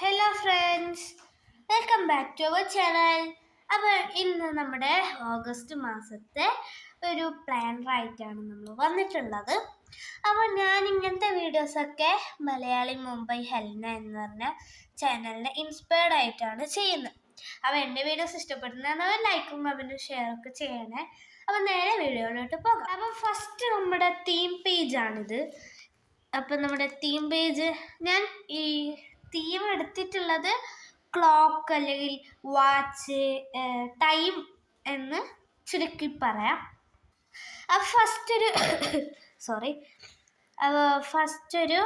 Hello friends, welcome back to our channel. അപ്പോൾ ഇന്ന് നമ്മുടെ ഓഗസ്റ്റ് മാസത്തെ ഒരു പ്ലാനറായിട്ടാണ് നമ്മൾ വന്നിട്ടുള്ളത്. അപ്പോൾ ഞാൻ ഇങ്ങനത്തെ വീഡിയോസൊക്കെ മലയാളി മുംബൈ ഹെൽന എന്ന് പറഞ്ഞ ചാനലിനെ ഇൻസ്പയർഡ് ആയിട്ടാണ് ചെയ്യുന്നത്. അപ്പോൾ എൻ്റെ വീഡിയോസ് ഇഷ്ടപ്പെടുന്നവർ ലൈക്കും കമൻറ്റും ഷെയറൊക്കെ ചെയ്യണേ. അപ്പോൾ നേരെ വീഡിയോയിലോട്ട് പോകാം. അപ്പോൾ ഫസ്റ്റ് നമ്മുടെ തീം പേജാണിത്. അപ്പം നമ്മുടെ തീം പേജ് ഞാൻ ഈ തീം എടുത്തിട്ടുള്ളത് ക്ലോക്ക് അല്ലെങ്കിൽ വാച്ച്, ടൈം എന്ന് ചുരുക്കി പറയാം. അപ്പോൾ ഫസ്റ്റ് ഒരു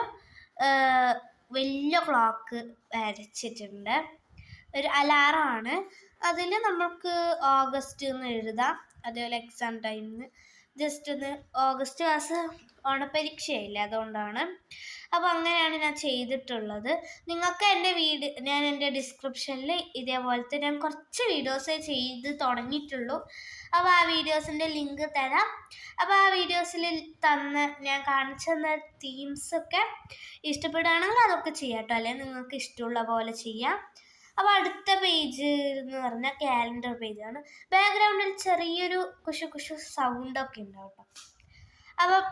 വലിയ ക്ലോക്ക് വരച്ചിട്ടുണ്ട്. ഒരു അലാറമാണ്. അതിൽ നമുക്ക് ഓഗസ്റ്റ് എന്ന് എഴുതാം. അതേപോലെ എക്സാം ടൈമിന് ജസ്റ്റ് ഒന്ന് ഓഗസ്റ്റ് മാസം ഓണപരീക്ഷയില്ല, അതുകൊണ്ടാണ്. അപ്പോൾ അങ്ങനെയാണ് ഞാൻ ചെയ്തിട്ടുള്ളത്. നിങ്ങൾക്ക് ഞാൻ എൻ്റെ ഡിസ്ക്രിപ്ഷനിൽ ഇതേപോലത്തെ ഞാൻ കുറച്ച് വീഡിയോസേ ചെയ്ത് തുടങ്ങിയിട്ടുള്ളൂ. അപ്പോൾ ആ വീഡിയോസിൻ്റെ ലിങ്ക് തരാം. അപ്പോൾ ആ വീഡിയോസിൽ ഞാൻ കാണിച്ചു തന്ന തീംസൊക്കെ ഇഷ്ടപ്പെടുകയാണെങ്കിൽ അതൊക്കെ ചെയ്യാം കേട്ടോ, അല്ലെങ്കിൽ നിങ്ങൾക്ക് ഇഷ്ടമുള്ള പോലെ ചെയ്യാം. അപ്പോൾ അടുത്ത പേജ് എന്ന് പറഞ്ഞാൽ കാലണ്ടർ പേജാണ്. ബാക്ക്ഗ്രൗണ്ടിൽ ചെറിയൊരു കുശു സൗണ്ടൊക്കെ ഉണ്ടാവും കേട്ടോ. അപ്പം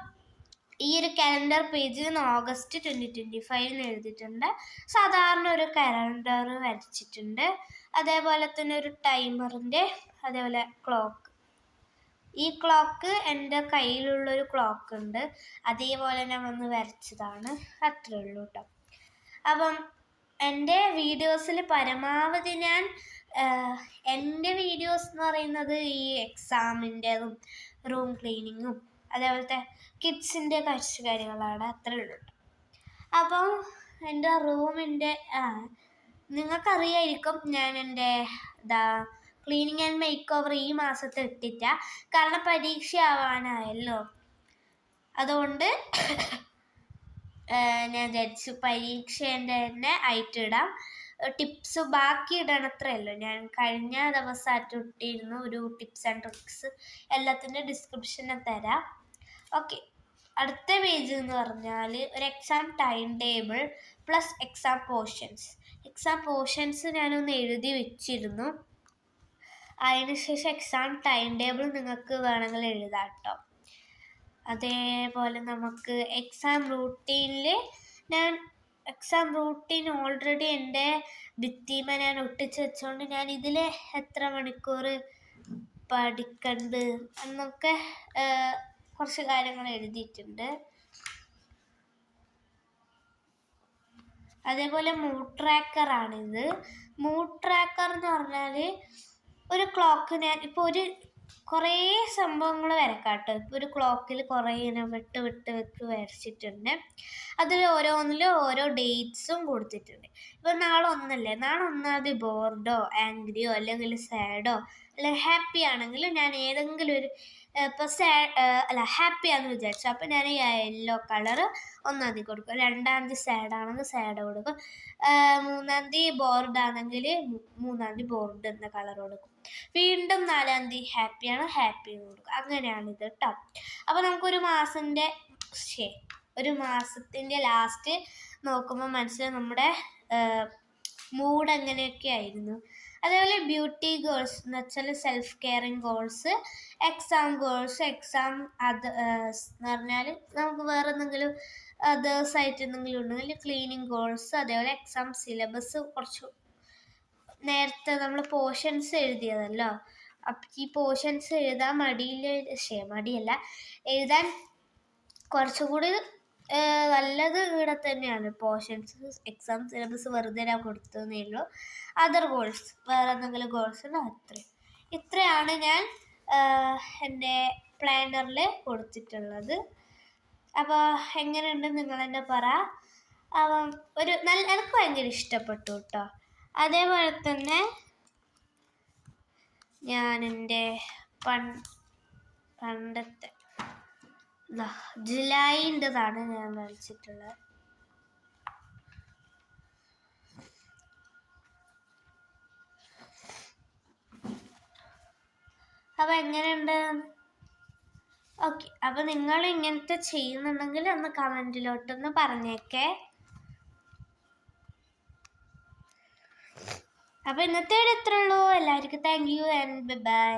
ഈ ഒരു കാലണ്ടർ പേജ് ഓഗസ്റ്റ് 2025 എഴുതിയിട്ടുണ്ട്. സാധാരണ ഒരു കാലണ്ടർ വരച്ചിട്ടുണ്ട്. അതേപോലെ തന്നെ ഒരു ടൈമറിൻ്റെ, അതേപോലെ ക്ലോക്ക്. ഈ ക്ലോക്ക് എൻ്റെ കയ്യിലുള്ളൊരു ക്ലോക്ക് ഉണ്ട്, അതേപോലെ ഞാൻ വന്ന് വരച്ചതാണ്. അത്രേ ഉള്ളൂ കേട്ടോ. അപ്പം എൻ്റെ വീഡിയോസിൽ പരമാവധി ഞാൻ എൻ്റെ വീഡിയോസ് എന്ന് പറയുന്നത് ഈ എക്സാമിൻ്റെതും റൂം ക്ലീനിങ്ങും അതേപോലത്തെ കിഡ്സിൻ്റെ കുറച്ച് കാര്യങ്ങളാണ്. അത്രേ ഉള്ളൂ. അപ്പം എൻ്റെ റൂമിൻ്റെ നിങ്ങൾക്കറിയായിരിക്കും, ഞാൻ എൻ്റെ ക്ലീനിങ് ആൻഡ് മേക്ക് ഓവർ ഈ മാസത്തെ ഇട്ടിട്ട, കാരണം പരീക്ഷ ആവാനായല്ലോ. അതുകൊണ്ട് ഞാൻ വിചാരിച്ചു പരീക്ഷേൻ്റെ തന്നെ ആയിട്ടിടാം. ടിപ്സ് ബാക്കി ഇടണത്രയല്ലോ. ഞാൻ കഴിഞ്ഞ ദിവസമായിട്ട് ഇട്ടിരുന്നു ഒരു ടിപ്സ് ആൻഡ് ട്രിക്സ്. എല്ലാത്തിൻ്റെ ഡിസ്ക്രിപ്ഷനിൽ തരാം. ഓക്കെ, അടുത്ത പേജ് എന്ന് പറഞ്ഞാൽ ഒരു exam time table plus exam portions ഞാനൊന്ന് എഴുതി വെച്ചിരുന്നു. അതിനുശേഷം എക്സാം ടൈം ടേബിൾ നിങ്ങൾക്ക് വേണമെങ്കിൽ എഴുതാം കേട്ടോ. അതേപോലെ നമുക്ക് എക്സാം റൂട്ടീൻ ഓൾറെഡി എൻ്റെ ഭിത്തിമ ഞാൻ ഒട്ടിച്ച് വെച്ചുകൊണ്ട് ഞാൻ ഇതിൽ എത്ര മണിക്കൂർ പഠിക്കണ്ട് എന്നൊക്കെ കുറച്ച് കാര്യങ്ങൾ എഴുതിയിട്ടുണ്ട്. അതേപോലെ മൂഡ് ട്രാക്കറാണിത്. മൂഡ് ട്രാക്കർ എന്ന് പറഞ്ഞാൽ ഒരു ക്ലോക്ക് ഞാൻ ഇപ്പോൾ കുറേ സംഭവങ്ങൾ വരക്കാട്ടോ. ഇപ്പോൾ ഒരു ക്ലോക്കിൽ കുറേ ഇങ്ങനെ വിട്ട് വരച്ചിട്ടുണ്ട്. അതിൽ ഓരോന്നിലും ഓരോ ഡേറ്റ്സും കൊടുത്തിട്ടുണ്ട്. ഇപ്പോൾ നാളെ 1 നാളെ 1 ബോർഡോ ആംഗ്രിയോ അല്ലെങ്കിൽ സാഡോ അല്ലെങ്കിൽ ഹാപ്പി ആണെങ്കിൽ ഞാൻ ഏതെങ്കിലും ഒരു ഇപ്പോൾ ഹാപ്പിയാണെന്ന് വിചാരിച്ചു, അപ്പോൾ ഞാൻ യെല്ലോ കളറ് 1 കൊടുക്കും. 2 സാഡാണെങ്കിൽ സാഡ് കൊടുക്കും. 3 ബോർഡാണെങ്കിൽ 3 ബോർഡ് എന്ന കളർ കൊടുക്കും. വീണ്ടും 4 ഹാപ്പിയാണ്, ഹാപ്പി എന്ന് കൊടുക്കും. അങ്ങനെയാണിത് കേട്ടോ. അപ്പോൾ നമുക്കൊരു മാസത്തിൻ്റെ ലാസ്റ്റ് നോക്കുമ്പോൾ മനസ്സിലാവും നമ്മുടെ മൂഡ് എങ്ങനെയൊക്കെ ആയിരുന്നു. അതേപോലെ ബ്യൂട്ടി ഗോൾസ് എന്ന് വെച്ചാൽ self caring goals, exam goals, എന്ന് പറഞ്ഞാൽ നമുക്ക് വേറെ എന്തെങ്കിലും അതേഴ്സായിട്ട് എന്തെങ്കിലും ഉണ്ടെങ്കിൽ ക്ലീനിങ് ഗോൾസ്. അതേപോലെ എക്സാം സിലബസ് കുറച്ച് നേരത്തെ നമ്മൾ പോർഷൻസ് എഴുതിയതല്ലോ, അപ്പം ഈ പോർഷൻസ് എഴുതാൻ മടിയല്ല, എഴുതാൻ കുറച്ചുകൂടി നല്ലത് ഇവിടെ തന്നെയാണ്. പോർഷൻസ് എക്സാം സിലബസ് വെറുതെ ഞാൻ കൊടുത്തതേ ഉള്ളൂ. അതർ ഗോൾസ് വേറെ എന്തെങ്കിലും ഗോൾസ് ഉണ്ട്. ഇത്രയാണ് ഞാൻ എൻ്റെ പ്ലാനറിൽ കൊടുത്തിട്ടുള്ളത്. അപ്പോൾ എങ്ങനെയുണ്ട് നിങ്ങൾ തന്നെ പറ. അപ്പം എനിക്ക് ഭയങ്കര ഇഷ്ടപ്പെട്ടു കേട്ടോ. അതേപോലെ തന്നെ ഞാൻ എൻ്റെ പണ്ടത്തെ ജുലൈൻ്റെതാണ് ഞാൻ വരച്ചിട്ടുള്ളത്. അപ്പോൾ എങ്ങനെയുണ്ട്? ഓക്കെ, അപ്പോൾ നിങ്ങൾ ഇങ്ങനത്തെ ചെയ്യുന്നുണ്ടെങ്കിൽ ഒന്ന് കമൻറ്റിലോട്ടൊന്ന് പറഞ്ഞേക്കേ. അപ്പോൾ ഇന്നത്തെ വീഡിയോ ഇത്രേ ഉള്ളൂ. എല്ലാവർക്കും താങ്ക് യു ആൻഡ് ബൈ.